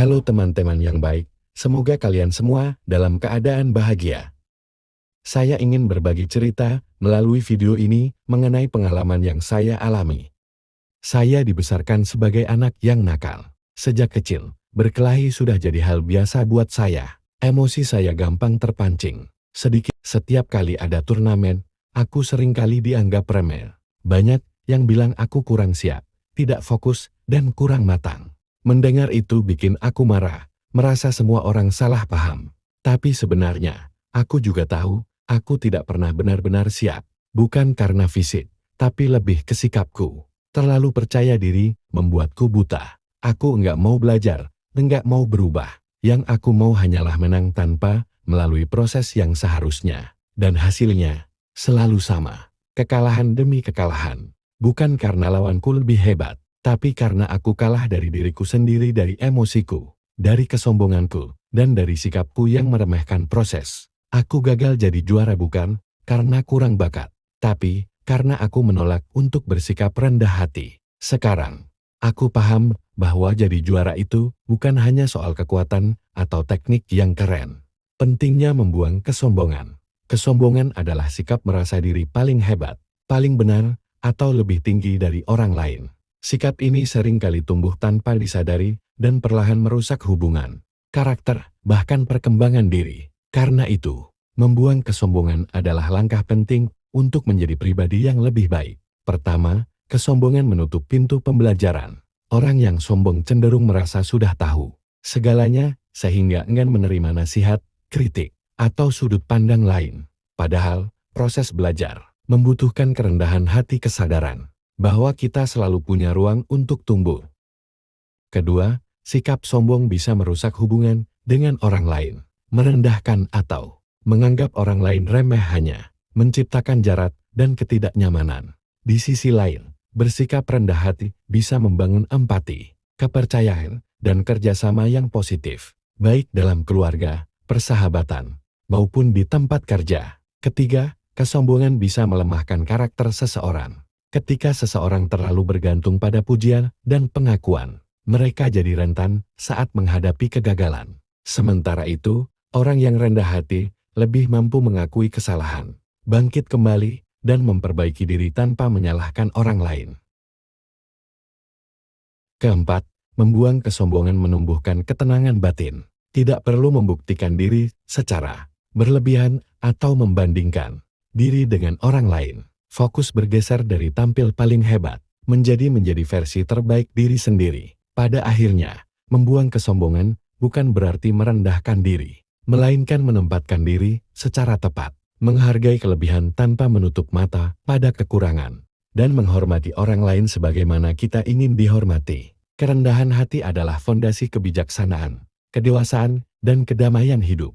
Halo teman-teman yang baik, semoga kalian semua dalam keadaan bahagia. Saya ingin berbagi cerita melalui video ini mengenai pengalaman yang saya alami. Saya dibesarkan sebagai anak yang nakal. Sejak kecil, berkelahi sudah jadi hal biasa buat saya. Emosi saya gampang terpancing. Setiap kali ada turnamen, aku sering kali dianggap remeh. Banyak yang bilang aku kurang siap, tidak fokus, dan kurang matang. Mendengar itu bikin aku marah, merasa semua orang salah paham. Tapi sebenarnya, aku juga tahu, aku tidak pernah benar-benar siap. Bukan karena fisik, tapi lebih ke sikapku. Terlalu percaya diri, membuatku buta. Aku enggak mau belajar, enggak mau berubah. Yang aku mau hanyalah menang tanpa melalui proses yang seharusnya. Dan hasilnya, selalu sama. Kekalahan demi kekalahan. Bukan karena lawanku lebih hebat, tapi karena aku kalah dari diriku sendiri, dari emosiku, dari kesombonganku, dan dari sikapku yang meremehkan proses. Aku gagal jadi juara bukan karena kurang bakat, tapi karena aku menolak untuk bersikap rendah hati. Sekarang, aku paham bahwa jadi juara itu bukan hanya soal kekuatan atau teknik yang keren. Pentingnya membuang kesombongan. Kesombongan adalah sikap merasa diri paling hebat, paling benar, atau lebih tinggi dari orang lain. Sikap ini sering kali tumbuh tanpa disadari dan perlahan merusak hubungan, karakter, bahkan perkembangan diri. Karena itu, membuang kesombongan adalah langkah penting untuk menjadi pribadi yang lebih baik. Pertama, kesombongan menutup pintu pembelajaran. Orang yang sombong cenderung merasa sudah tahu segalanya sehingga enggan menerima nasihat, kritik, atau sudut pandang lain. Padahal, proses belajar membutuhkan kerendahan hati, kesadaran bahwa kita selalu punya ruang untuk tumbuh. Kedua, sikap sombong bisa merusak hubungan dengan orang lain, merendahkan atau menganggap orang lain remeh hanya menciptakan jarak dan ketidaknyamanan. Di sisi lain, bersikap rendah hati bisa membangun empati, kepercayaan, dan kerjasama yang positif, baik dalam keluarga, persahabatan, maupun di tempat kerja. Ketiga, kesombongan bisa melemahkan karakter seseorang. Ketika seseorang terlalu bergantung pada pujian dan pengakuan, mereka jadi rentan saat menghadapi kegagalan. Sementara itu, orang yang rendah hati lebih mampu mengakui kesalahan, bangkit kembali, dan memperbaiki diri tanpa menyalahkan orang lain. Keempat, membuang kesombongan menumbuhkan ketenangan batin. Tidak perlu membuktikan diri secara berlebihan atau membandingkan diri dengan orang lain. Fokus bergeser dari tampil paling hebat, menjadi versi terbaik diri sendiri. Pada akhirnya, membuang kesombongan bukan berarti merendahkan diri, melainkan menempatkan diri secara tepat, menghargai kelebihan tanpa menutup mata pada kekurangan, dan menghormati orang lain sebagaimana kita ingin dihormati. Kerendahan hati adalah fondasi kebijaksanaan, kedewasaan, dan kedamaian hidup.